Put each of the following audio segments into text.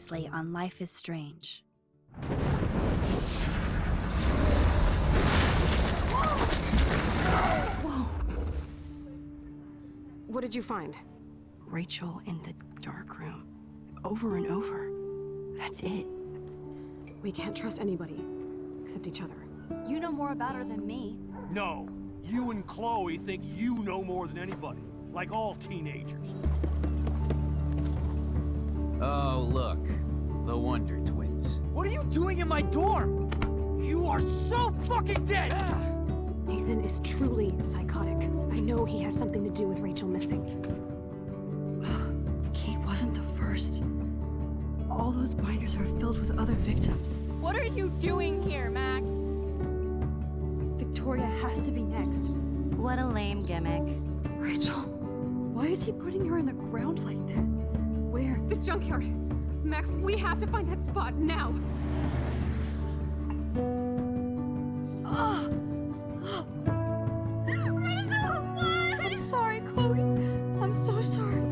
TwoWeebsPlay on Life is Strange. Whoa! What did you find? Rachel in the dark room. Over and over. That's it. We can't trust anybody, except each other. You know more about her than me. No, you and Chloe think you know more than anybody, like all teenagers. Oh, look. The Wonder Twins. What are you doing in my dorm? You are so fucking dead! Nathan is truly psychotic. I know he has something to do with Rachel missing. Kate wasn't the first. All those binders are filled with other victims. What are you doing here, Max? Victoria has to be next. What a lame gimmick. Rachel, why is he putting her in the ground like that? Where? The junkyard! Max, we have to find that spot now! Rachel, what? I'm sorry, Chloe. I'm so sorry.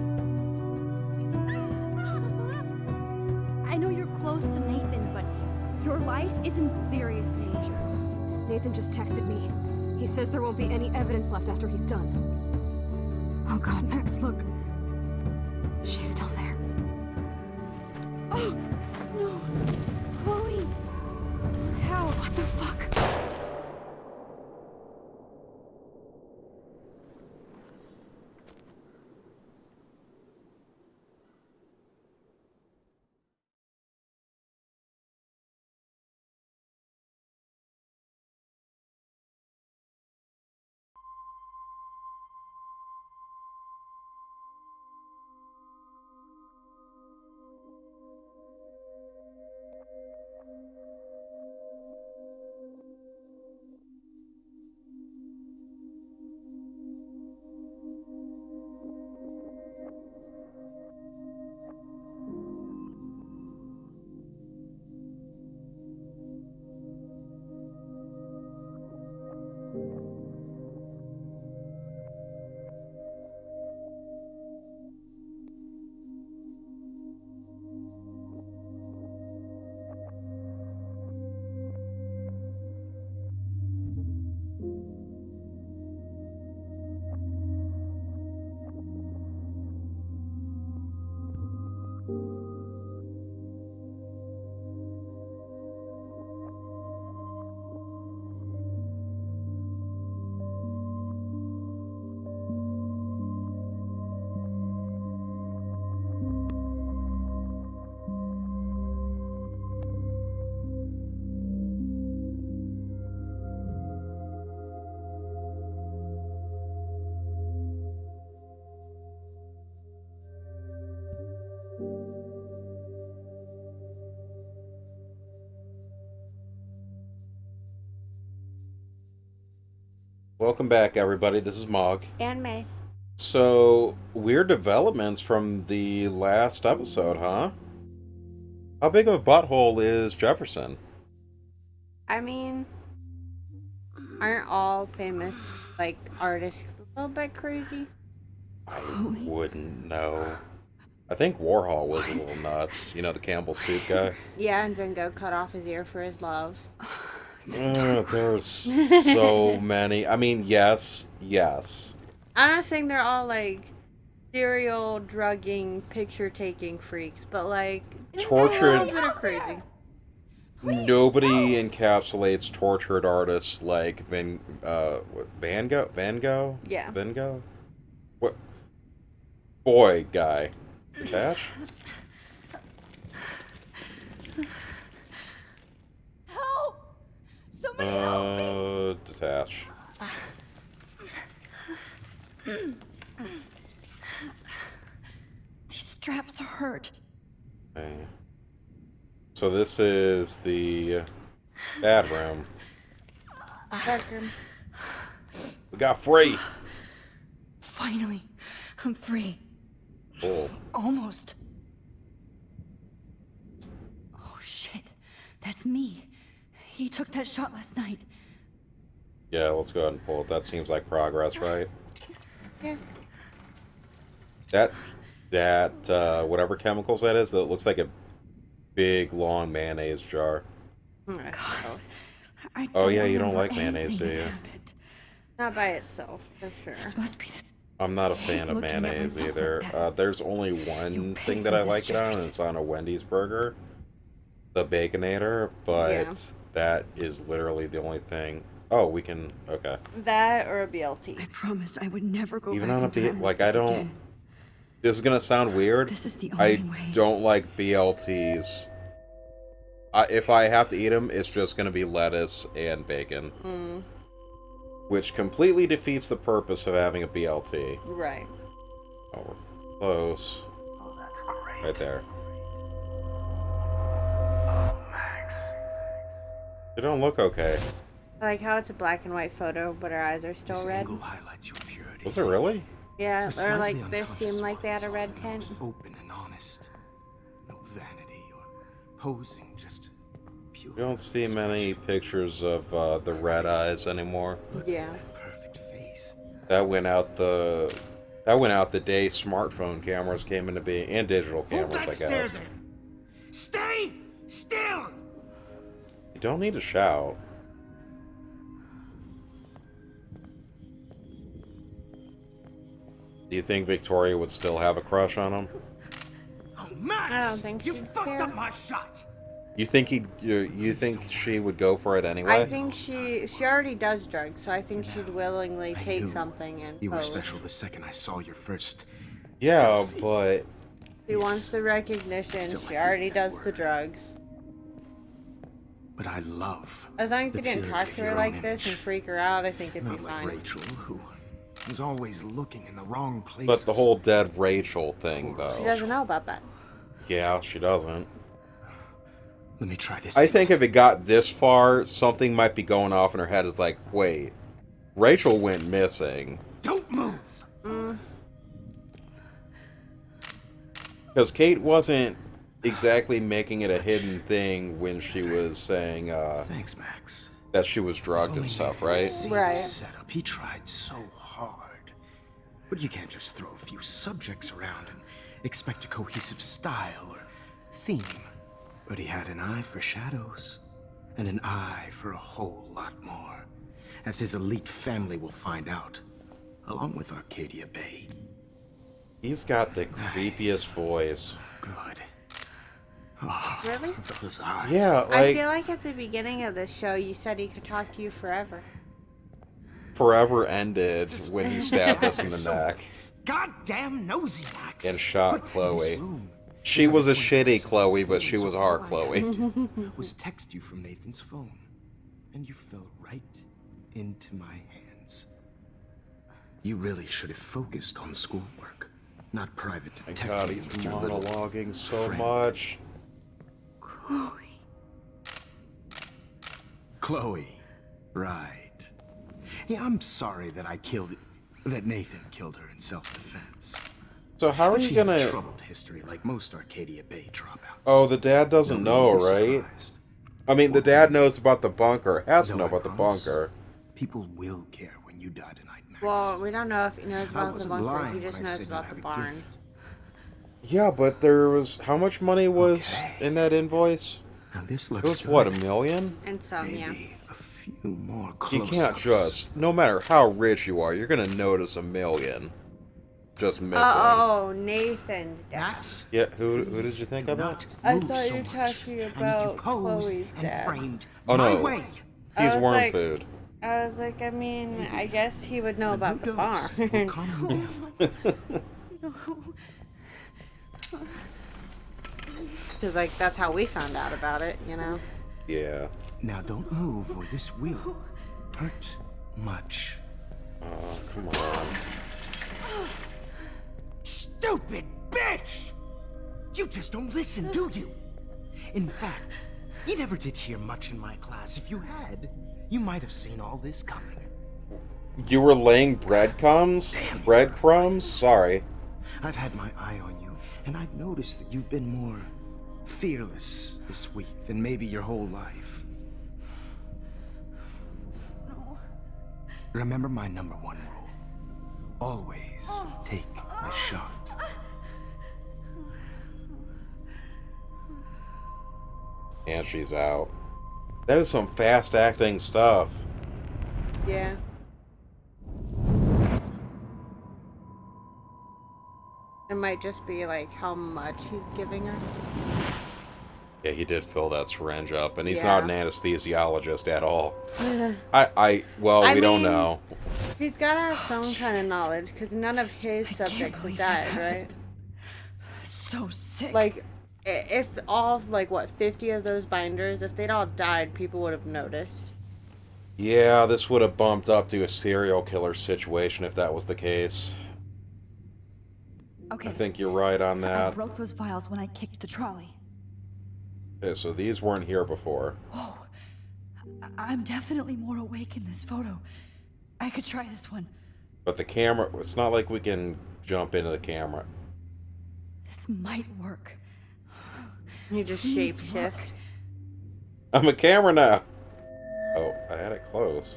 I know you're close to Nathan, but your life is in serious danger. Nathan just texted me. He says there won't be any evidence left after he's done. Oh god, Max, look. She's still there. Oh, no. Chloe. How? What the fuck? Welcome back, everybody. This is Mog. And May. So, weird developments from the last episode, huh? How big of a butthole is Jefferson? I mean, aren't all famous, like, artists a little bit crazy? I wouldn't know. I think Warhol was a little nuts. You know, the Campbell soup guy? Yeah, and Van Gogh cut off his ear for his love. There's so many. I mean, yes. I'm not saying they're all, like, serial drugging, picture-taking freaks, but, like, Tortured. a little bit of crazy. Nobody encapsulates tortured artists like Van Gogh? Yeah. Van Gogh? What? Boy, guy. Tash? Help! Somebody help me! Detach. These straps hurt. Okay. So this is the bad room. Bedroom. We got free. Finally, I'm free. Cool. Almost. Oh shit, that's me. He took that shot last night. Yeah, let's go ahead and pull it. That seems like progress, right? Yeah. That whatever chemicals that is, that looks like it big, long mayonnaise jar. God. I Oh, yeah, you don't remember like mayonnaise, anything do you? that happened. Not by itself, for sure. This must be. I'm not a fan of Looking at mayonnaise myself either. like that. There's only You one pay thing for that I this, like it on, and Jefferson. it's on a Wendy's burger. The Baconator, Yeah. but that is literally the only thing. Oh, we can... Okay. That or a BLT. I promised I would never go Even back on a into B... that Like, this I don't... again. This is gonna sound weird. This is the I only way. don't like BLTs. If I have to eat them, it's just gonna be lettuce and bacon. Which completely defeats the purpose of having a BLT. Right. Oh, we're close. Right there. They don't look okay. I like how it's a black and white photo, but our eyes are still This red. angle highlights your purity. Was it really? Yeah, The or slightly like they seem unconscious like they had a ones red often tint. most open and honest. No vanity or posing, just pure. You don't see many pictures of the red eyes anymore. Yeah. Perfect face. That went out the day smartphone cameras came into being, and digital cameras, I guess. Stay still! You don't need to shout. Do you think Victoria would still have a crush on him? Oh, Max! I don't think you she'd fucked care. up my shot! You think you think she would go for it anyway? I think she already does drugs, so I think she'd willingly I take knew something and You were pose. special the second I saw your first. Yeah, selfie. but She wants the recognition. Still, She I already heard that does the word. drugs. But I love. As long as the you didn't purity talk of to her your like own this and image. freak her out, I think it'd be Not like fine. Rachel, who was always looking in the wrong places. but the whole dead Rachel thing, She though. doesn't know about that. Yeah, she doesn't. Let me try this. I angle. think if it got this far, something might be going off in her head. It's like, wait, Rachel went missing. Don't move! Because Kate wasn't exactly making it a hidden thing when she was saying Thanks, Max. that she was drugged and Only stuff, Nathan right? could see Right. this setup. He tried so hard. But you can't just throw a few subjects around and expect a cohesive style or theme. But he had an eye for shadows, and an eye for a whole lot more, as his elite family will find out, along with Arcadia Bay. He's got the creepiest voice. Good. Really? Those eyes. Yeah, I like, feel like at the beginning of this show, you said he could talk to you forever. forever ended when he stabbed us in the neck Goddamn nosy, Max! and shot This Chloe. room She is was a like a shitty 24/7 Chloe, but screen, she so was all our I Chloe. had was text you from Nathan's phone, and you fell right into my hands. You really should have focused on schoolwork, not private My detecting. God, he's with your little monologuing so friend. much. Chloe, right? Yeah, I'm sorry that Nathan killed her in self-defense. So how are But you she had a gonna... troubled history like most Arcadia Bay dropouts. Oh, the dad doesn't know, Nobody will be right? surprised. I mean, the dad knows about the bunker. Has to No, know I about the promise. bunker. People will care when you die tonight, Max. Well, we don't know if he knows I about the wasn't bunker. lying He just when I knows said you about have the a barn. gift. Yeah, but there was... How much money was Okay. in that invoice? Now this It looks was, good. what, $1 million? And some, yeah. Maybe a few more You close-ups. can't just... No matter how rich you are, you're gonna notice $1 million just missing. Oh, Nathan's dad. Max? Yeah, who did you think Do about? not I move thought so you were much. talking I need about you posed Chloe's and dad. framed Oh, my no. way. He's was worm like- food. I was like, I mean, I guess he would know about the barn. Will calm you down. Because, like, that's how we found out about it, you know? Yeah. Now don't move or this will hurt much. Oh, come on. Stupid bitch! You just don't listen, do you? In fact, you never did hear much in my class. If you had, you might have seen all this coming. You were laying breadcrumbs? Breadcrumbs? Sorry. I've had my eye on you, and I've noticed that you've been more fearless this week than maybe your whole life. No. Remember my #1 rule. Always take the shot. And she's out. That is some fast-acting stuff. Yeah. It might just be like how much he's giving her. Yeah, he did fill that syringe up, and he's not an anesthesiologist at all. Well, we don't know. He's got to have some kind of knowledge, because none of his subjects have died, right? So sick. Like, if all, like, what, 50 of those binders, if they'd all died, people would have noticed. Yeah, this would have bumped up to a serial killer situation if that was the case. Okay. I think you're right on I that. broke those vials when I kicked the trolley. Okay, so these weren't here before. Whoa. I'm definitely more awake in this photo. I could try this one. But the camera, it's not like we can jump into the camera. This might work. You just Please shapeshift. work. I'm a camera now. Oh, I had it close.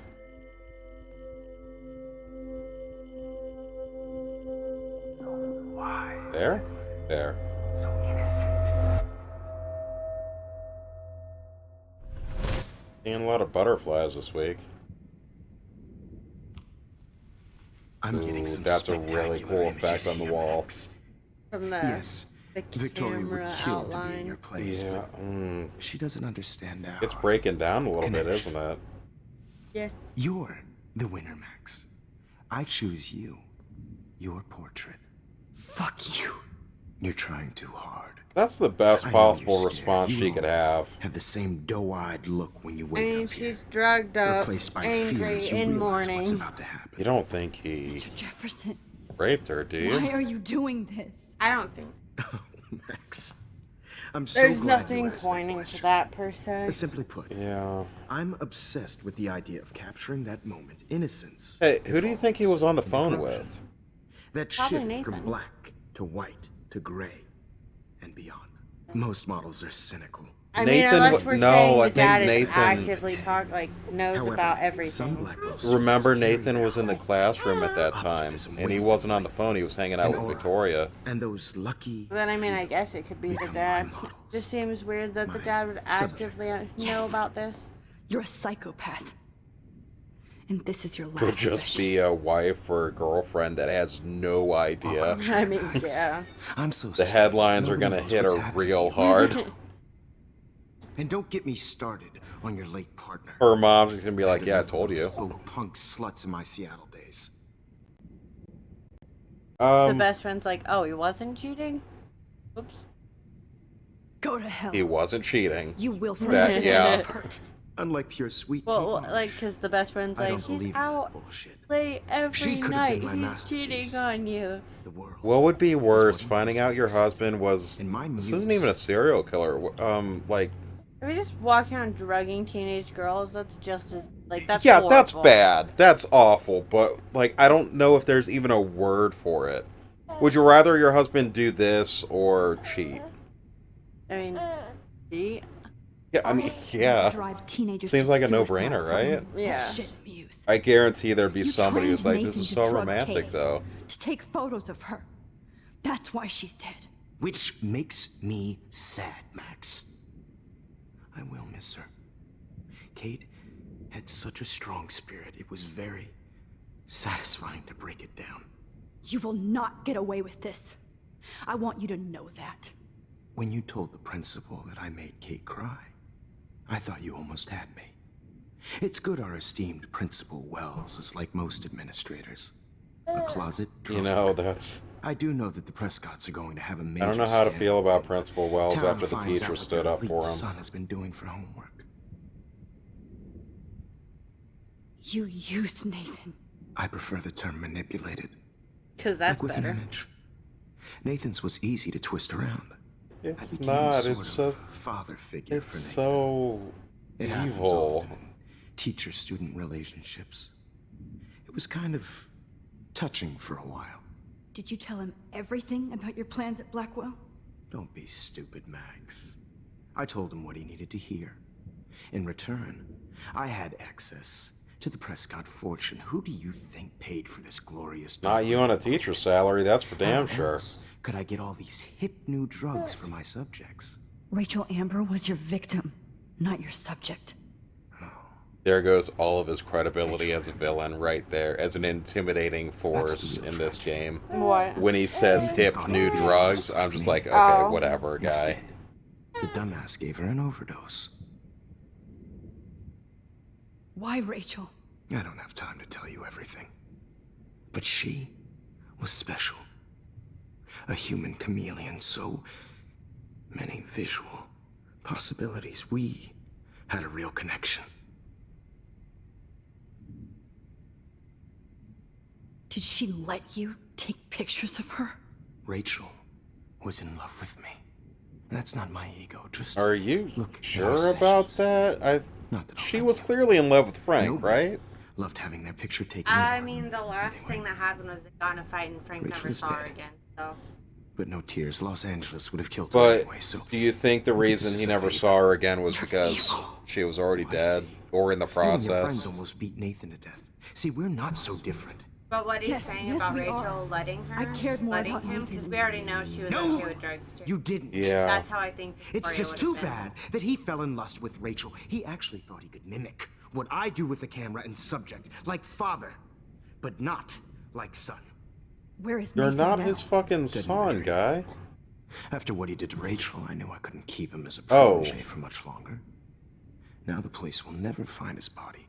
There? There. Seeing a lot of butterflies this week. I'm getting some that's a really cool spectacular effect on the images wall. here, Max. From Yes, the Victoria would camera kill to be in outline. your place, Yeah, but she doesn't understand our it's breaking down a little bit, connection. isn't it? Yeah. You're the winner, Max. I choose you. Your portrait. Fuck you. You're trying too hard. That's the best I know you're possible scared. response You she could have. Have the same doe-eyed look when you I wake mean, up here. she's drugged up, Replaced by angry, fear as you in realize what's mourning. about to happen. You don't think he Mr. Jefferson, raped her, do you? why are you doing this? I don't think Max, I'm so there's glad nothing you asked pointing that to question. that per se. Simply put, Yeah. I'm obsessed with the idea of capturing that moment, innocence. Hey, who do you if think he was on the in phone corruption. with? That Probably shift from Nathan. black to white to gray and beyond. Most models are cynical. I mean, Nathan unless w- we're no, saying I the think dad is Nathan- actively knows However, about some everything. black girls Remember, carry Nathan their was in the whole classroom at that time, optimism and he with wasn't them. on the phone. He was hanging out An with aura. Victoria. And those lucky Then I mean, I few guess it could be the become dad. my models. Just seems weird that the My dad would actively subjects. know about this. You're a psychopath. And this is your Could last just session. be a wife or a girlfriend that has no idea. I mean, yeah. I'm so The sorry. headlines are Nobody gonna knows hit what's her happening real to you. hard. And don't get me started on your late partner. Her mom's gonna be like, Better "Yeah, I than told those you." folk punk sluts in my Seattle days. The best friend's like, oh, he wasn't cheating? Oops. Go to hell. He wasn't cheating. You will That- forever yeah. be hurt. Unlike pure sweet Well, Kate like, Marsh, because the best friend's I like, don't believe he's in that out bullshit. late every She could've night. been my He's masterpiece. cheating on you. The world. What would be worse, what finding it out your was. husband was? And my This muse- isn't even a serial killer. Like, If you're just walking around drugging teenage girls, that's just as, like, that's yeah, horrible. that's bad. That's awful. But like, I don't know if there's even a word for it. Would you rather your husband do this or cheat? I mean, cheat? Yeah, I mean, yeah. Drive teenagers Seems to like a suicide no-brainer, for right? Yeah. Bullshit muse. I guarantee there'd be You somebody who's trained like, "This Nathan is to so drug romantic, Kate, though." To take photos of her. That's why she's dead. Which makes me sad, Max. I will miss her. Kate had such a strong spirit. It was very satisfying to break it down. You will not get away with this. I want you to know that. When you told the principal that I made Kate cry, I thought you almost had me. It's good our esteemed Principal Wells is like most administrators. A closet drunk. You know, that's. I do know that the Prescotts are going to have a major I don't know how to scandal feel about when Principal Wells town after the finds out teacher what stood their up for elite him. son has been doing for homework. You used Nathan. I prefer the term manipulated. Because that's like with better. an image. Nathan's was easy to twist around. I It's became not. a sort It's of just. father figure It's for Nathan. so It happens evil. often in teacher-student relationships. It was kind of touching for a while. Did you tell him everything about your plans at Blackwell? Don't be stupid, Max. I told him what he needed to hear. In return, I had access to the Prescott fortune. Who do you think paid for this glorious Not you on a teacher's salary. That's for damn How sure. else could I get all these hip new drugs for my subjects? Rachel Amber was your victim, not your subject. There goes all of his credibility as a villain right there, as an intimidating force in this game. What? When he says hip new drugs, I'm just like, okay, Oh. whatever, guy. Instead, the dumbass gave her an overdose. Why Rachel? I don't have time to tell you everything. But she was special. A human chameleon, so many visual possibilities. We had a real connection. Did she let you take pictures of her? Rachel was in love with me. That's not my ego, just Are you look at our sure sessions. about that? Not that I'll She let was you. clearly in love with Frank, Nobody right? loved having their picture taken. I more. mean, the last thing that happened was they got in a fight and Frank Rachel never is saw her dead. again, so. But no tears. Los Angeles would have killed her But anyway, so do you think the I think this reason is he a never favor. saw her again was You're because evil. she was already I dead, see. or in the You and your friends process? almost beat Nathan to death. See, we're not so different. But what he's Yes, saying yes, about we Rachel are. letting her, I cared more letting about him, Nathan because than we already know she was No! okay with drugs too. You didn't. Yeah. That's how I think It's Victoria just would've too been. bad that he fell in lust with Rachel. He actually thought he could mimic what I do with the camera and subject, like father, but not like son. Where is You're Nathan not now? his fucking Didn't son, matter. guy. After what he did to Rachel, I knew I couldn't keep him as a Oh. protege for much longer. Now the police will never find his body.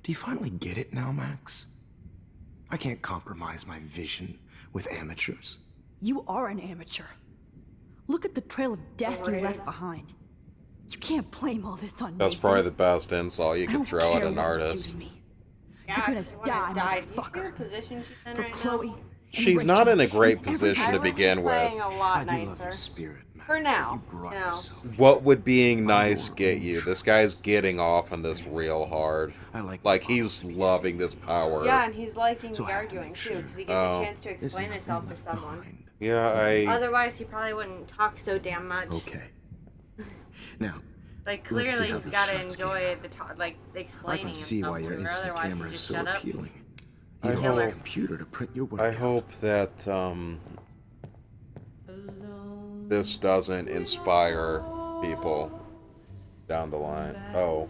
Do you finally get it now, Max? I can't compromise my vision with amateurs. You are an amateur. Look at the trail of death you left behind. You can't blame all this on That's Nathan. probably the best insult you I could don't throw at care an what you do artist. to me. Yeah, You're gonna if you wanna die, die, do you see the motherfucker. position she's in For right Chloe. now? and She's not Rachel in a great and everybody. position to I was begin just with. playing a lot I do love nicer. your spirit, Max. For but now, you brought you know. yourself. What would being nice get you? This guy's getting off on this real hard. I like He's loving this power. Yeah, and he's liking So the I have to arguing make too, sure because he gets Oh. a chance to There's explain nothing himself to left someone. behind. Yeah, Otherwise, he probably wouldn't talk so damn much. Okay. Now, Like, let's see clearly how he's these got to shots enjoy came the like I explaining can see himself why your to her. instant Otherwise, camera you is just so shut up. appealing. I You don't have hope- a computer to print your work I out. hope that this doesn't inspire people down the line. Oh,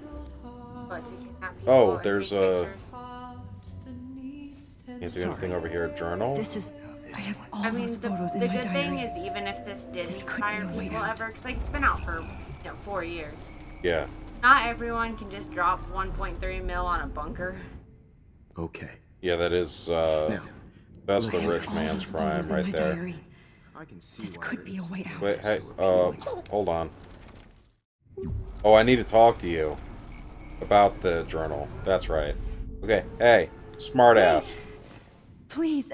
But to kidnap people Oh, and there's take a- pictures. can't do anything over here. Journal. This is. I have all I mean, those the photos in good my thing diary. is, even if this did This could inspire be a way people out. ever, because like, it's been out for 4 years. Yeah. Not everyone can just drop 1.3 mil on a bunker. Okay. Yeah, that is. Now, That's let's the see. rich All man's those crime photos in right my there. diary. I can see This why could your be a way instant out. Wait, hey, camera is so appealing. hold on. Oh, I need to talk to you about the journal. That's right. Okay, hey, smartass. Please,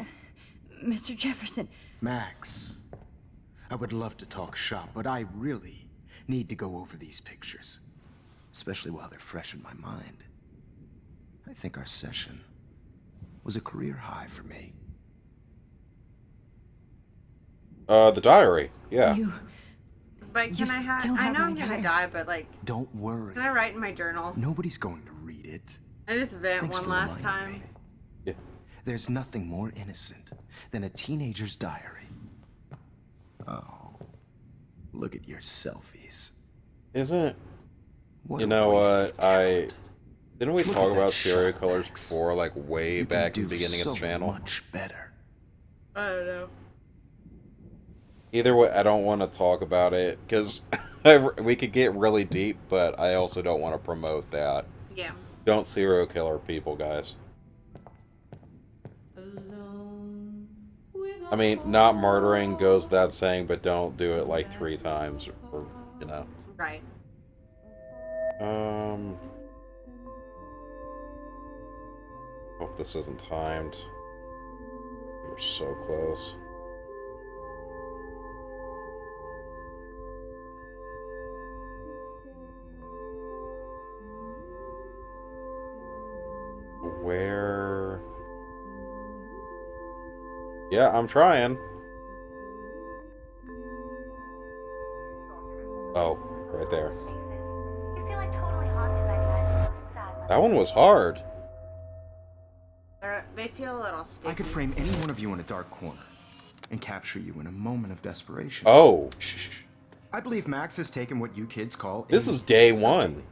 Mr. Jefferson. Max, I would love to talk shop, but I really need to go over these pictures, especially while they're fresh in my mind. I think our session was a career high for me. The diary. Yeah. You. But You can I have? still I have know my I'm gonna diary. die, but like, Don't worry. can I write in my journal? Nobody's going to read it. I just vent Thanks one for last reminding time. me. Yeah. There's nothing more innocent than a teenager's diary. Oh, look at your selfies. Isn't What you a know waste what of talent. didn't we Look talk at that about serial shot, killers Max. before, like way You can back in do the beginning so of the channel? much better. I don't know. Either way, I don't want to talk about it because we could get really deep, but I also don't want to promote that. Yeah. Don't serial killer people, guys. I mean, not murdering goes without saying, but don't do it like 3 times, or you know. Right. Hope this isn't timed. We're so close. Where? Yeah, I'm trying. Oh, right there. You feel like totally haunted by the idea of sad That one was hard. They feel a little sticky. I could frame any one of you in a dark corner and capture you in a moment of desperation. Oh. Shh. I believe Max has taken what you kids call This a is day selfie. one.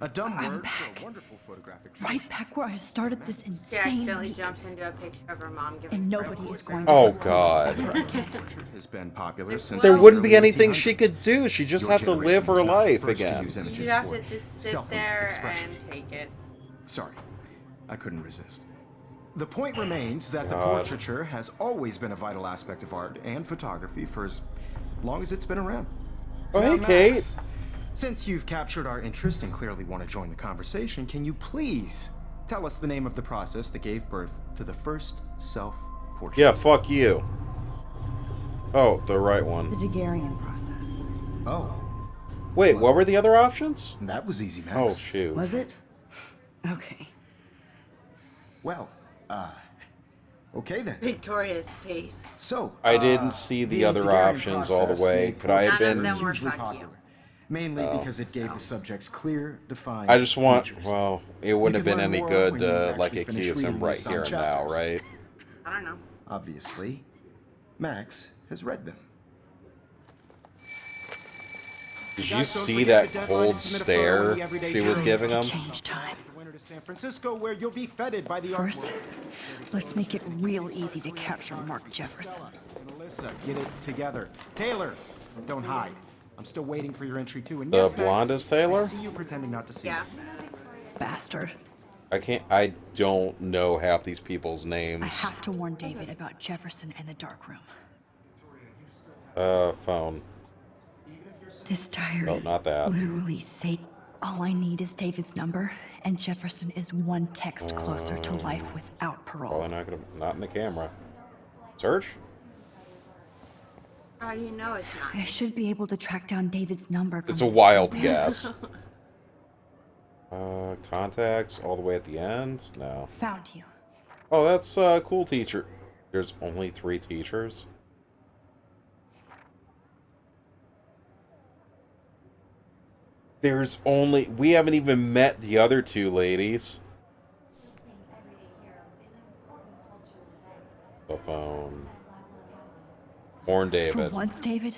A dumb I'm word back. for a wonderful photographic Right tradition. back where I started this She insane accidentally week. jumps into a picture of her mom giving And birth. nobody is going to Oh record God. ever again. Portrait has been popular since There the wouldn't be early anything she 1800s. could do. She just Your have to live generation her was not the life first to again. use images You'd have for to just sit selfie there expression. and take it. Sorry, I couldn't resist. The point remains that the God. portraiture has always been a vital aspect of art and photography for as long as it's been around. Oh, Now, hey, Max, Kate. since you've captured our interest and clearly want to join the conversation, can you please tell us the name of the process that gave birth to the first self-portrait? Yeah, fuck you. Oh, the right The one. Daguerrean process. Oh, Wait, what were the other options? that was easy, Max. Oh, shoot. Was it? Okay. Well, okay then. Victoria's face. So, I didn't see the other Daguerrean options all the process way. made Could I have None of been... them were hugely fuck you. popular, mainly because it gave the subjects clear, defined I just want... features. Well, it wouldn't have You could been learn any more good when you to, like, actually finish accuse him reading right these here and now, chapters. right? I don't know. Obviously, Max has read them. Did you see that cold stare she was giving him? Change time. Winter to San Francisco, where you'll be feted by the art First, world. let's make it real easy to capture Mark Jefferson. And Alyssa, get it together. Taylor, don't hide. I'm still waiting for your entry too. And The yes, Max, blondest Taylor? I see you pretending not to see. Yeah. Bastard. I don't know half these people's names. I have to warn David about Jefferson and the dark room. Phone. This diary No, not that. literally say all I need is David's number, and Jefferson is one text closer to life without parole. Probably not in the camera. Search? How do you know it's not? I should be able to track down David's number. It's from a his wild phone. guess. Contacts all the way at the end? No. Found you. Oh, that's cool teacher. There's only 3 teachers? We haven't even met the other 2 ladies. The phone. Warn For David. once, David,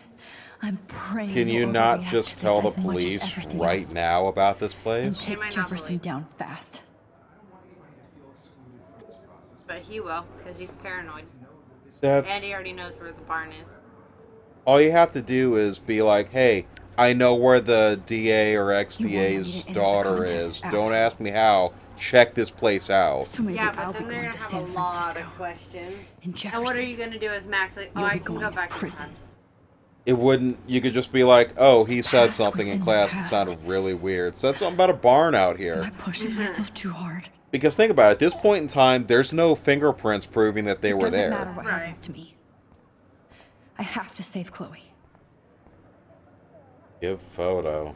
I'm praying. Can you you'll not overreact just to tell the this as much as police everything right else, now about this and place? take might not Jefferson believe. down fast. But he will, because he's paranoid. That's... And he already knows where the barn is. All you have to do is be like, hey, I know where the DA or You ex-DA's want me to enter the daughter contest is. after. Don't ask me how. Check this place out. So maybe Yeah, I'll but be then they're going gonna to have San a lot Francisco. of questions. And Jefferson. And what are you gonna do as Max? Like, oh, You'll I be can going go to back in prison. time. It wouldn't... You could just be like, oh, he said Past something in within the class that past. sounded really weird. Said something about a barn out Am here. I pushing myself too hard? Because think about it. At this point in time, there's no fingerprints proving that they It were doesn't there. matter what Right. happens to me. I have to save Chloe. Give photo.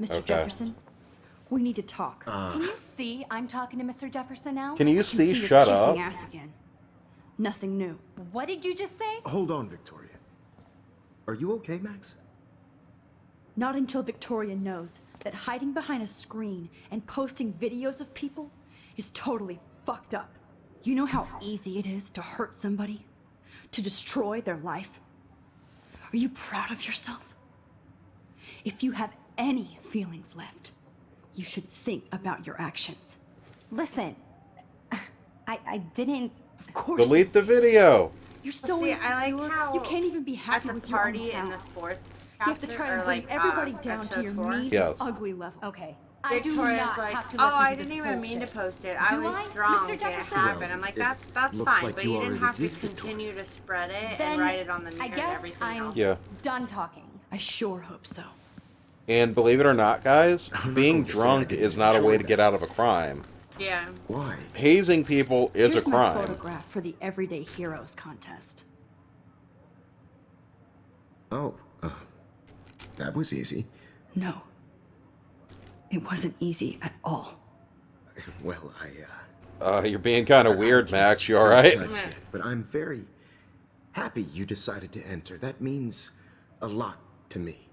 Mr. Okay. Jefferson, We need to talk. can you see I'm talking to Mr. Jefferson now? Can you Can see? you're Shut kissing up. ass again. Nothing new. What did you just say? Hold on, Victoria. Are you okay, Max? Not until Victoria knows that hiding behind a screen and posting videos of people is totally fucked up. You know how easy it is to hurt somebody? To destroy their life? Are you proud of yourself? If you have any feelings left, you should think about your actions. Listen, I didn't. Of course. Delete the video. You're so See, I insecure. like how you can't even be At happy the with your own party in the talent. 4th You have to chapter, try or to bring like, everybody down to episode your 4. mean, Yes. ugly level. Okay. I do Victoria's not like, have to oh, listen I to this didn't even mean to bullshit. post it. I Do was I, drunk Mr. and it Jefferson? happened. I'm like, It that's looks fine, like but you you didn't already have to did, Victoria. continue to spread it Then and write it on the I meter and guess everything I'm else. Yeah. done talking. I sure hope so. And believe it or not, guys, being going to say I drunk didn't is not a way enjoy to that. get out of a crime. Yeah. Why? Hazing people is Here's a my crime. photograph for the Everyday Heroes contest. Oh, that was easy. No. It wasn't easy at all. Well, You're being kind of weird, Max. You alright? judge yet, but I'm very happy you decided to enter. That means a lot to me.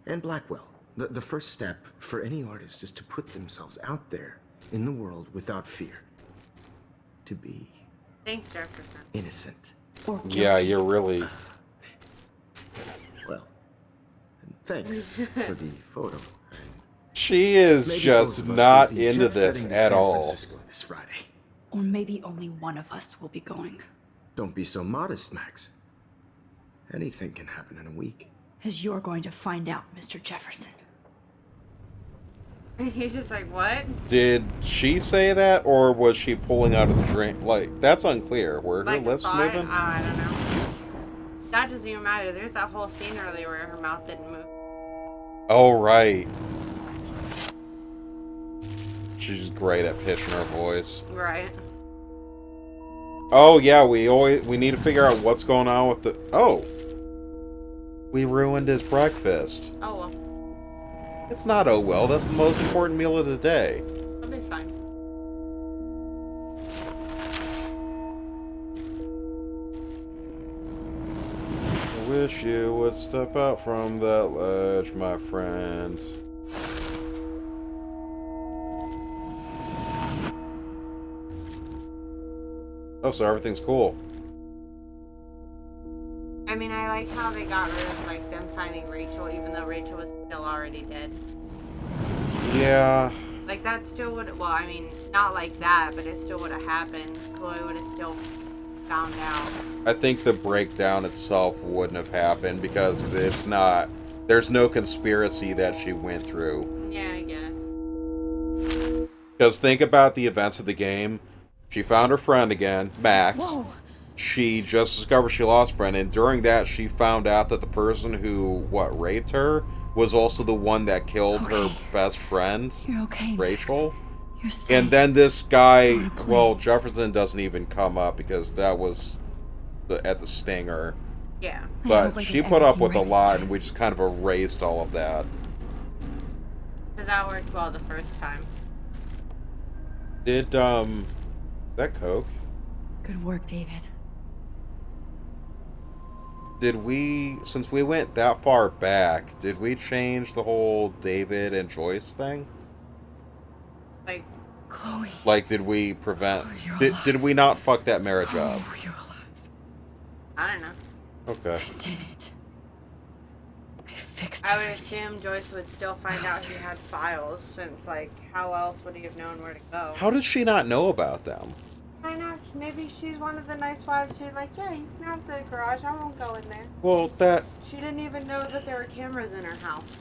And Blackwell. The first step for any artist is to put themselves out there in the world without fear. To be Thanks, Jefferson. innocent. Or guilty. Yeah, you're really... Well, and thanks for the photo. She is Maybe just both of us not will be into this jet-setting to at San all. Francisco this Friday. Or maybe only one of us will be going. Don't be so modest, Max. Anything can happen in a week. As you're going to find out, Mr. Jefferson. And he's just like, what? Did she say that, or was she pulling out of the drink? Like, that's unclear. Were her Like a lips thought? moving? I don't know. That doesn't even matter. There's that whole scene earlier where her mouth didn't move. Oh, right. She's great at pitching her voice. Right. Oh, yeah, we need to figure out what's going on with the... Oh! We ruined his breakfast. Oh, well. It's not oh well, that's the most important meal of the day. That'll be fine. I wish you would step out from that ledge, my friend. Oh, so everything's cool. I mean, I like how they got rid of, like, them finding Rachel, even though Rachel was still already dead. Yeah. Like, that still would, well, I mean, not like that, but it still would have happened. Chloe would have still found out. I think the breakdown itself wouldn't have happened because it's not... There's no conspiracy that she went through. Yeah, I guess. Because think about the events of the game. She found her friend again, Max. Whoa. She just discovered she lost a friend, and during that, she found out that the person who, raped her was also the one that killed her best friend, You're okay, Rachel. Max. You're safe. And then this guy, Wanna play? well, Jefferson doesn't even come up because that was at the stinger. Yeah. I But hope I she did put up everything with a right this lot, time. and we just kind of erased all of that. Because that worked well the first time. Did, that Coke? Good work, David. Did we, since we went that far back, did we change the whole David and Joyce thing? Like, Chloe. Like, did we prevent, Oh, you're did alive. we not fuck that marriage up? Oh, you're alive. I don't know. Okay. I did it. I fixed I would everything. assume Joyce would still find out he had files, since, like, how else would he have known where to go? How does she not know about them? I know. Maybe she's one of the nice wives who's like, yeah, you can have the garage. I won't go in there. Well, that, She didn't even know that there were cameras in her house.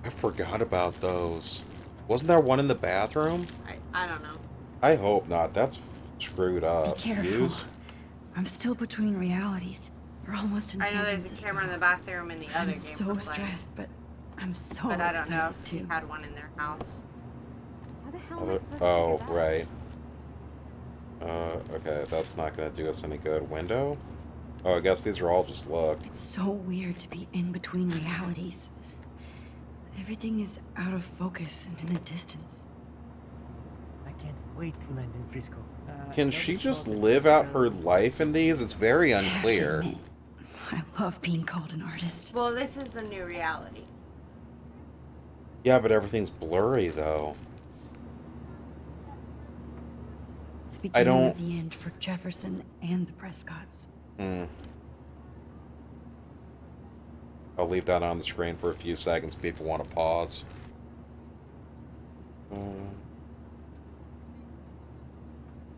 I forgot about those. Wasn't there one in the bathroom? I don't know. I hope not. That's screwed up. Be careful. Use? I'm still between realities. We're almost in I know San there's a Francisco. camera in the bathroom in the other I'm game. so we're playing. stressed, but I'm so But I don't know excited if she too. had one in their house. How the hell am I supposed to Oh, do that? right. Okay, that's not gonna do us any good. Window? Oh, I guess these are all just luck. It's so weird to be in between realities. Everything is out of focus and in the distance. I can't wait to land in Frisco. Can she just live out her life in these? It's very I have to unclear. admit, I love being called an artist. Well, this is the new reality. Yeah, but everything's blurry, though. The I beginning don't- of the end for Jefferson and the Prescotts. I'll leave that on the screen for a few seconds. People want to pause.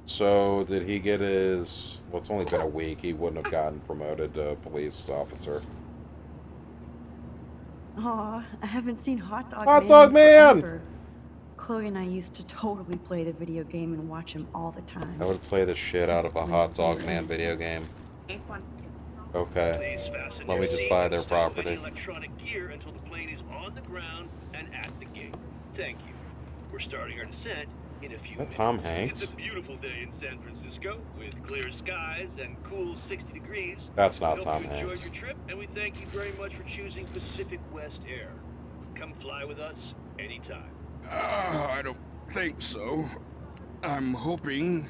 So, did he get his... Well, it's only been a week. He wouldn't have gotten promoted to police officer. Aw, I haven't seen Hot Dog Hot Man Dog in Man! forever. Chloe and I used to totally play the video game and watch him all the time. I would play the shit out of a Hot Dog Man video game. Make one. Okay. Please fasten Let your me just buy their seat and stop property. any electronic gear until the plane is on the ground and at the gate. Thank you. We're starting our descent in a few That minutes. Tom Hanks? It's a beautiful day in San Francisco with clear skies and cool 60 degrees. That's not We hope Tom you Hanks. enjoyed your trip, and we thank you very much for choosing Pacific West Air. Come fly with us anytime. I don't think so. I'm hoping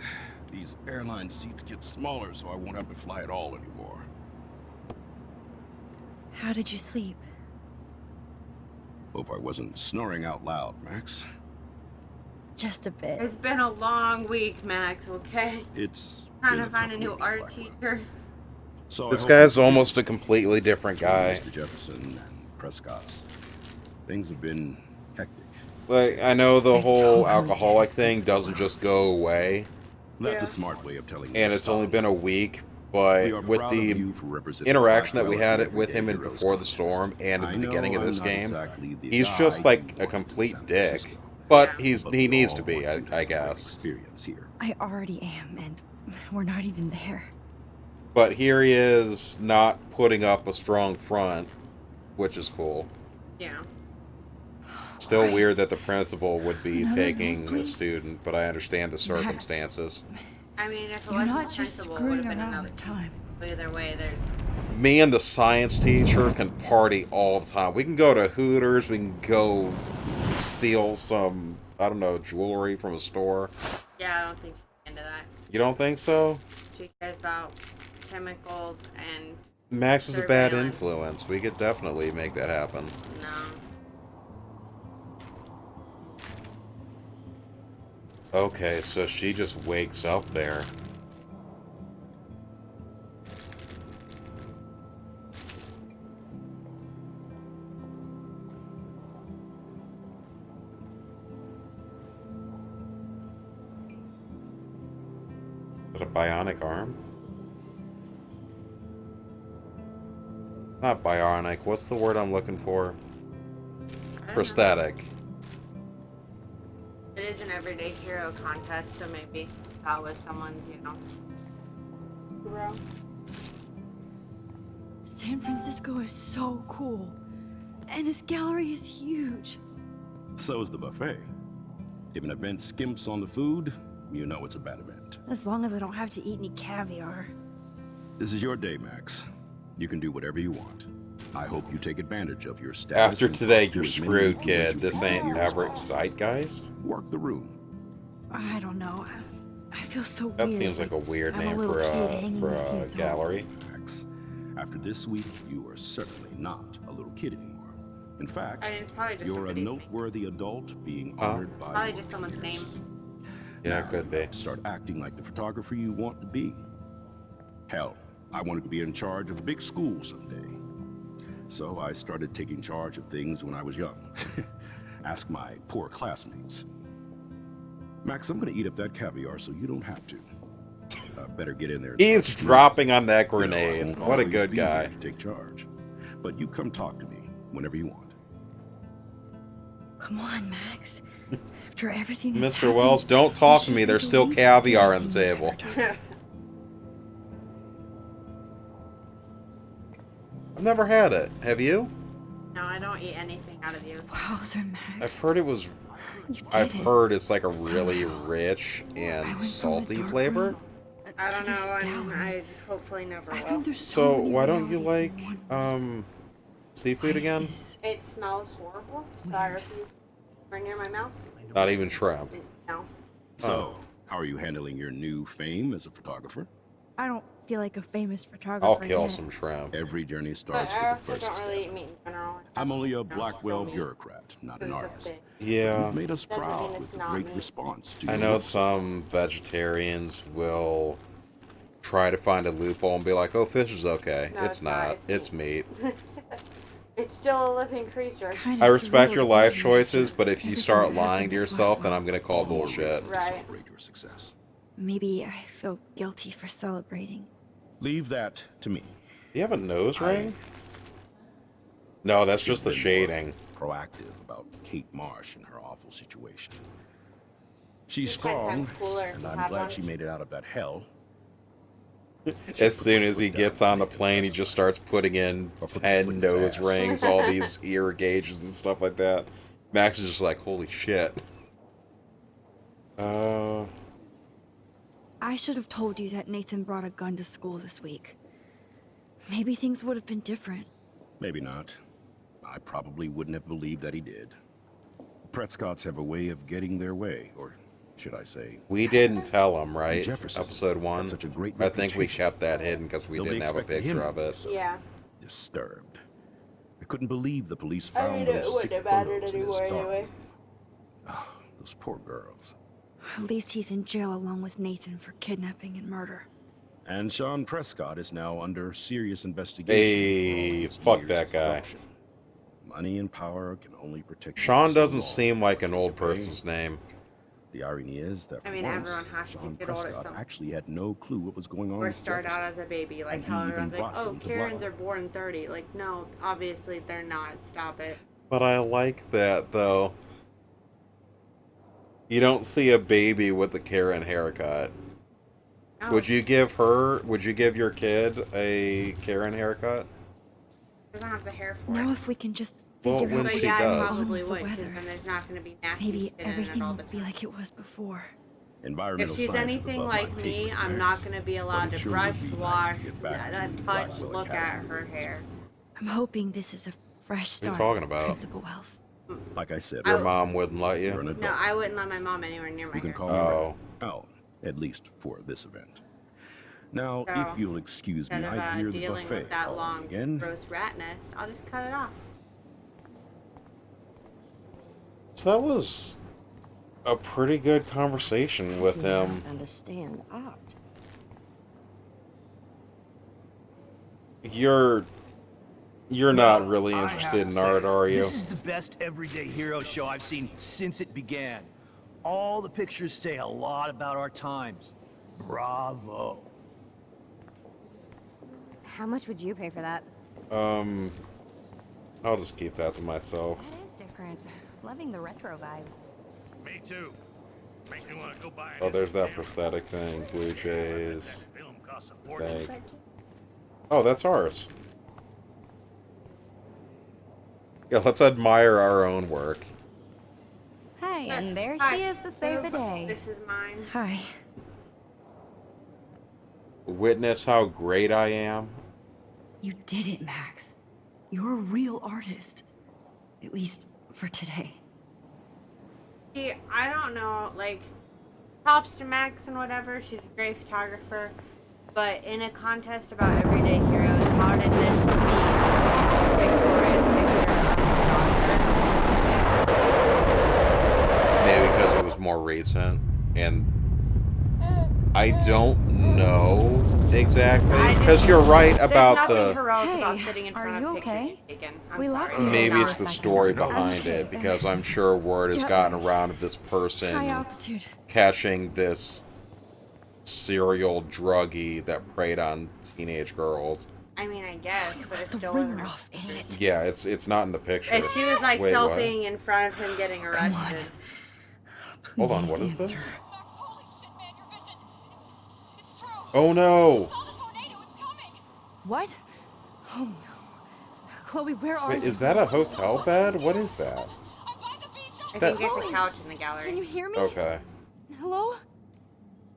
these airline seats get smaller so I won't have to fly at all anymore. How did you sleep? Hope I wasn't snoring out loud, Max. Just a bit. It's been a long week, Max, okay? It's Trying been to find a tough new week, art Blackwood. teacher. So This guy's almost a completely different guy. Mr. Jefferson and Prescott's. Things have been hectic. Like, I know the whole alcoholic thing doesn't just go away, That's a smart way of telling and it's only been a week, but with the interaction that we had with him in Before the Storm and at the beginning of this game, he's just like a complete dick. But he needs to be, I guess. I already am, and we're not even there. But here he is, not putting up a strong front, which is cool. Yeah. Still weird that the principal would be taking a student, but I understand the circumstances. I mean, if it You're wasn't not the just principal, it would screwing have been around another with time. Either way, there's... Me and the science teacher can party all the time. We can go to Hooters, we can go steal some, I don't know, jewelry from a store. Yeah, I don't think she's into that. You don't think so? She cares about chemicals and... Max is a bad surveillance. influence. We could definitely make that happen. No. Okay, so she just wakes up there. Is it a bionic arm? Not bionic. What's the word I'm looking for? Prosthetic. It is an everyday hero contest, so maybe that was someone's, hero. San Francisco is so cool. And this gallery is huge. So is the buffet. If an event skimps on the food, you know it's a bad event. As long as I don't have to eat any caviar. This is your day, Max. You can do whatever you want. I hope you take advantage of your status. After and today, do you're as many screwed, moves kid. as This you ain't can ever as Zeitgeist. Work the room. I don't know. I feel so weird. That seems like a weird I'm name little for kid hanging with a the adults. gallery. Max, after this week, you are certainly not a little kid anymore. In fact, I mean, it's probably just you're a somebody's name. noteworthy adult being honored by Probably your just someone's peers. name. Yeah, Now, could be. start acting like the photographer you want to be. Hell, I wanted to be in charge of a big school someday. So I started taking charge of things when I was young. Ask my poor classmates. Max, I'm gonna eat up that caviar so you don't have to. Better get in there. And He's start dropping on that You know, I grenade. won't What a always good be guy. here to take charge. But you come talk to me whenever you want. Come on, Max. After everything that's Mr. Wells, happened, don't talk to you me. should There's be still least caviar on the scared of table. Avatar. I've never had it. Have you? No, I don't eat anything out of the ocean. Wowzer, Max. I've heard it was. You did I've it. heard it's like a really Somehow. rich I and went from the salty dark flavor. room I to don't this know, and gallery. I hopefully never I will. think there's So many why don't you realities like in one. seafood again? Life is It smells horrible, so I refuse to bring near my mouth. Not even shrimp. No. So, how are you handling your new fame as a photographer? I don't feel like a famous photographer. I'll kill yet. some shrimp. Every journey But starts I with the also first don't really step. eat meat in general. I'm only a Don't Blackwell kill me. bureaucrat, not an It's a artist. fish. Yeah. You've made us Doesn't proud mean with it's the not great meat. response to I your know work. some vegetarians will try to find a loophole and be like, "Oh, fish is okay." No, it's not. it's It's meat. It's still a living creature. Kind I of respect surreal your to life think choices, that but if you everything start that lying happened to was yourself, my then fault. I'm gonna call All the more bullshit. reason to Right. Celebrate your success. Maybe I feel guilty for celebrating. Leave that to me. You have a nose ring? No, that's just the Been more shading. Proactive about Kate Marsh and her awful situation. She's It's 10 times strong, cooler if and you I'm had glad one. she made it out of that hell. As soon as he gets on the plane, he just starts putting in 10 nose rings, all these ear gauges and stuff like that. Max is just like, holy shit. I should have told you that Nathan brought a gun to school this week. Maybe things would have been different. Maybe not. I probably wouldn't have believed that he did. Prescotts have a way of getting their way, or should I say, We didn't tell him, right? Jefferson Episode 1. had such a great I think we reputation. kept that hidden because we Nobody didn't have a expected picture him of it. so Yeah. disturbed. I couldn't believe the police I found mean, it those sick wouldn't have mattered photos in his anyway, dark anyway. room. Ah, those poor girls. At least he's in jail along with Nathan for kidnapping and murder. And Sean Prescott is now under serious investigation. Hey, fuck that guy. Money and power can only protect you Sean for so doesn't long. seem like an old person's name. The irony is that for once, everyone has to Sean get old at Prescott some actually had no clue what was going on or with start out Jefferson. as a baby. Like And how he even everyone's like, brought oh, them to Karens blood. are born 30. Like, no, obviously they're not. Stop it. But I like that, though. You don't see a baby with a Karen haircut. No. Would you give your kid a Karen haircut? She doesn't have the hair for Now it. if we can just Well, figure when out But she yeah, does. I probably the would, because weather. then there's not going to be nasty Maybe shit in it everything all the will be time. like it was before. Environmental If she's science is anything above like my me, pay grade, I'm Max, not going to be but allowed it to sure brush, would be nice wash, to get back to touch, Blackwell look at Academy. her hair. I'm hoping this is a fresh What are start. you talking about? Principal Wells. Like I said, Your mom wouldn't let you're an you? adult. No, I wouldn't let my mom anywhere near my You can hair. call me Oh. Al, at least for this event. Now, So, if you'll excuse me, Instead of I hear the dealing buffet with that calling long, again. gross rat nest, I'll just cut it off. So that was a pretty good conversation with him. Understand art. You're not really interested in art, are you? This is the best everyday hero show I've seen since it began. All the pictures say a lot about our times. Bravo. How much would you pay for that? I'll just keep that to myself. That is different. Loving the retro vibe. Me too. Makes me want to go buy Oh, there's that prosthetic thing. Blue Jays. film costs a fortune. Thing. Oh, that's ours. Yeah, let's admire our own work. Hey, and there she is to save the day. This is mine. Hi. Witness how great I am. You did it, Max. You're a real artist. At least for today. See, I don't know, like, props to Max and whatever, she's a great photographer, but in a contest about everyday heroes, how did this beat Victoria's picture of the doctor? Maybe because it was more recent, and I don't know exactly. Because you're right about There's nothing the. heroic about sitting in are front you of pictures okay? taken. I'm We sorry. lost you. Maybe for it's a the second. story behind it, because I'm sure word has gotten around of this High person altitude. catching this serial druggie that preyed on teenage girls. I mean, I guess, but it's The still ringer wasn't. off, idiot. Yeah, it's not in the picture. If she was like Wait, what? selfieing in front of him getting arrested. Hold on, what is this? Answer. Oh no! What? Oh no. Chloe, where are Wait, you? is that a hotel bed? What is that? I That- think it's a couch in the Can gallery. you hear me? Okay. Hello?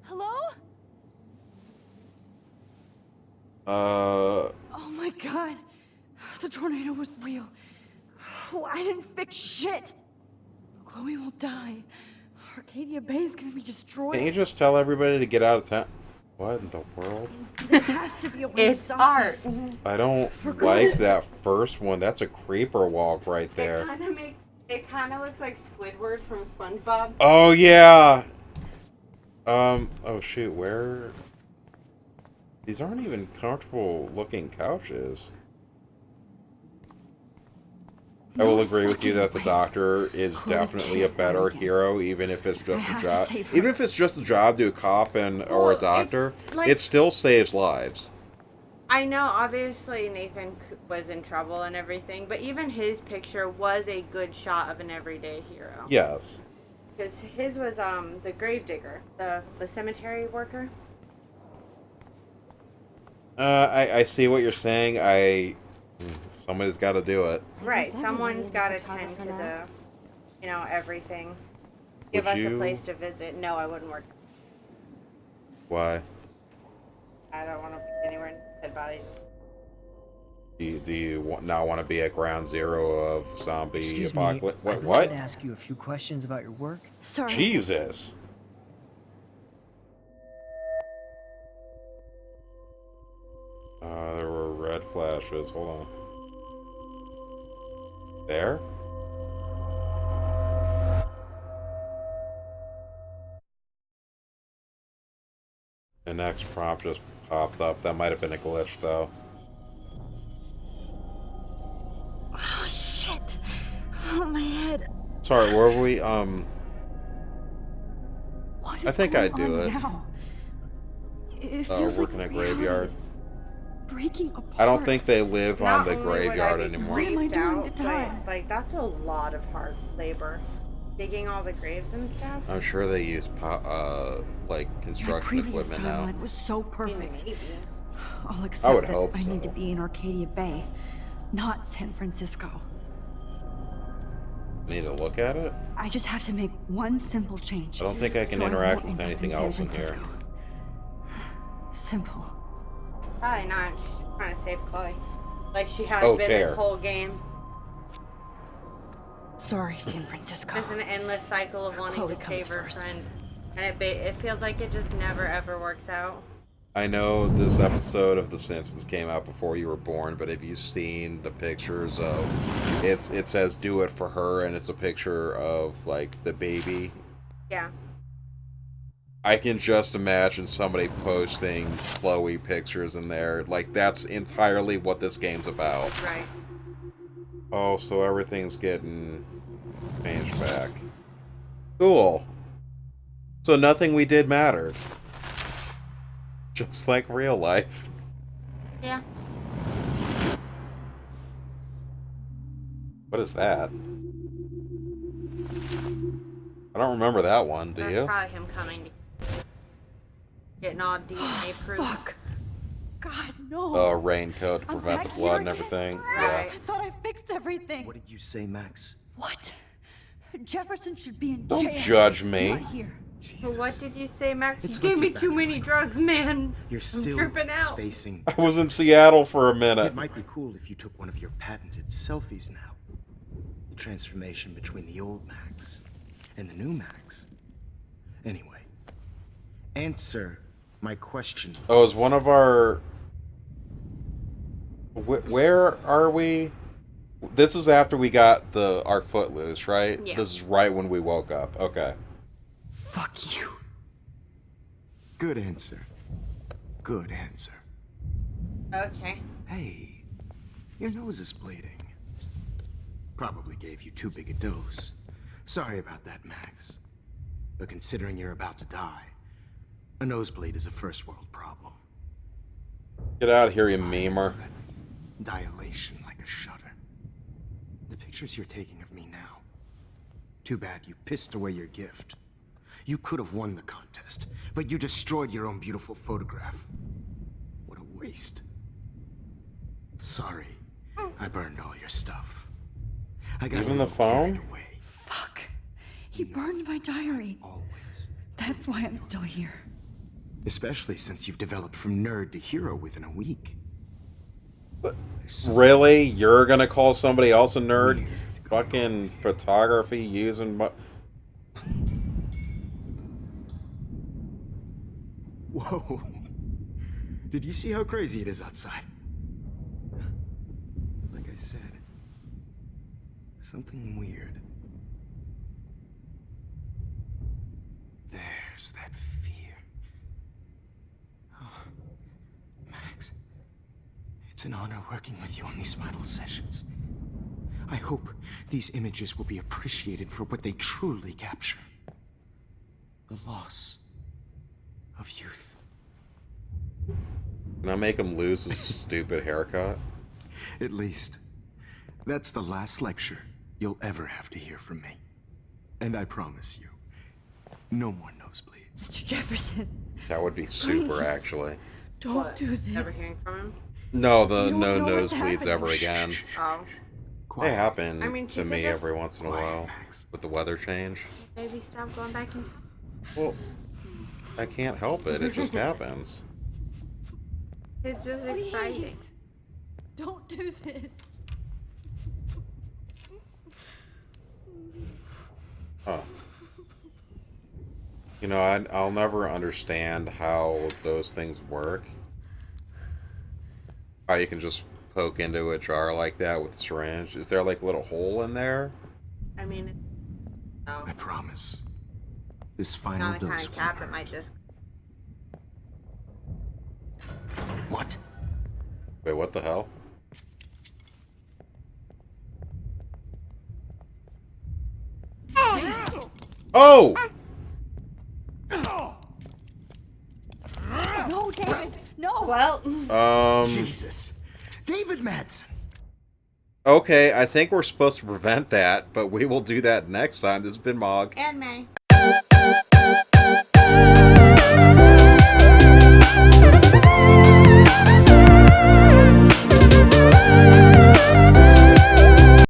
Hello? Uh, Oh my god. The tornado was real. Oh, I didn't fix shit. Chloe will die. Arcadia Bay is gonna be destroyed. can't you just tell everybody to get out of town? What in the world? There has to be a way to It's stop art. this. I don't like that first one. That's a creeper walk right there. It kind of looks like Squidward from SpongeBob. Oh yeah. Oh shoot, where? These aren't even comfortable looking couches. I will agree with you that the Doctor is definitely a better hero, even if it's just a job. Even if it's just a job to a cop and or a Well, doctor, it's like- it still saves lives. I know, obviously Nathan was in trouble and everything, but even his picture was a good shot of an everyday hero. Yes. Because his was the gravedigger, the cemetery worker. I see what you're saying. Somebody's got to do it. Right, guess someone's everybody got to is a tend to photographer the, everything. Give Would us a you- place to visit. No, I wouldn't work. Why? I don't want to be anywhere near dead bodies. Do you now want to be at ground zero of zombie Excuse apocalypse? me. What? I'd What? like to ask you a few questions about your work. Sorry. Jesus. There were red flashes. Hold on. There? The next prompt just popped up. That might have been a glitch, though. Oh, shit. Oh, my head. Sorry, where were we? What is I think I'd going do on it. now? It feels Working like a graveyard. reality is breaking apart. I don't think they live on the Not only would graveyard I be anymore. What am I creeped doing out, to but, time? like, that's a lot of hard labor. Digging all the graves and stuff. I'm sure they use like My construction previous equipment now. timeline was so perfect. Maybe. I'll accept I would that hope I so. need to be in Arcadia Bay, not San Francisco. Need to look at it? I just have to make one simple change. I don't think I can so interact won't with end up anything San else in here. Francisco. Simple. Probably not. She's trying to save Chloe. Like she has been Tear. this whole game. Sorry, San Francisco. Just an endless cycle of wanting Chloe to comes save her first. friend. And it feels like it just never ever works out. I know this episode of The Simpsons came out before you were born, but have you seen the pictures of it says do it for her, and it's a picture of like the baby. Yeah. I can just imagine somebody posting Chloe pictures in there. Like that's entirely what this game's about. Right. Oh, so everything's getting changed back. Cool. So nothing we did mattered. Just like real life. Yeah. What is that? I don't remember that one, do That's you? probably him coming to getting all DNA proof. Fuck. God, no. Raincoat to I'm prevent the back blood and here again? everything. Right. I thought I fixed everything. What did you say, Max? What? Jefferson should be in Don't jail. judge me. Not here. So what did you say, Max? It's You gave like me you're too back many in my drugs, class. man. You're I'm still tripping out. spacing. I was in Seattle for a minute. It might be cool if you took one of your patented selfies now. The transformation between the old Max and the new Max. Anyway, answer my question. Oh, is one of our... Where are we? This is after we got our foot loose, right? Yeah. This is right when we woke up. Okay. Fuck you. Good answer. Good answer. Okay. Hey, your nose is bleeding. Probably gave you too big a dose. Sorry about that, Max. But considering you're about to die, a nosebleed is a first world problem. Get out of here, you memer. That dilation like a shutter. The pictures you're taking of me now. Too bad you pissed away your gift. You could have won the contest, but you destroyed your own beautiful photograph. What a waste. Sorry, I burned all your stuff. I got Even a the little phone? carried away. Fuck. He burned my diary. Always. That's why I'm still here. Especially since you've developed from nerd to hero within a week. Really? You're gonna call somebody else a nerd? Fucking photography using... Whoa. Did you see how crazy it is outside? Like I said, something weird. There's that fear. Oh, Max, it's an honor working with you on these final sessions. I hope these images will be appreciated for what they truly capture. The loss of youth. Can I make him lose his stupid haircut? At least, that's the last lecture you'll ever have to hear from me. And I promise you, no more nosebleeds. Mr. Jefferson, That would be super, Please. actually. don't What? do this. Never hearing from him? No, You no don't know what's nosebleeds happening. ever again. Oh. They Quiet. happen I mean, to she could me just- every once in a Quiet, while Max. with the weather change. Maybe stop going back in. Well, I can't help it. It just happens. It's just exciting. Please. Don't do this. Huh. You know, I'll never understand how those things work. How you can just poke into a jar like that with a syringe. Is there like a little hole in there? I mean, no. I promise. This final Not the kind dose of will cap that hurt. might just. What? Wait, what the hell? Oh! No, David! No! Well, Jesus. David Madsen. Okay, I think we're supposed to prevent that, but we will do that next time. This has been Mog. and May.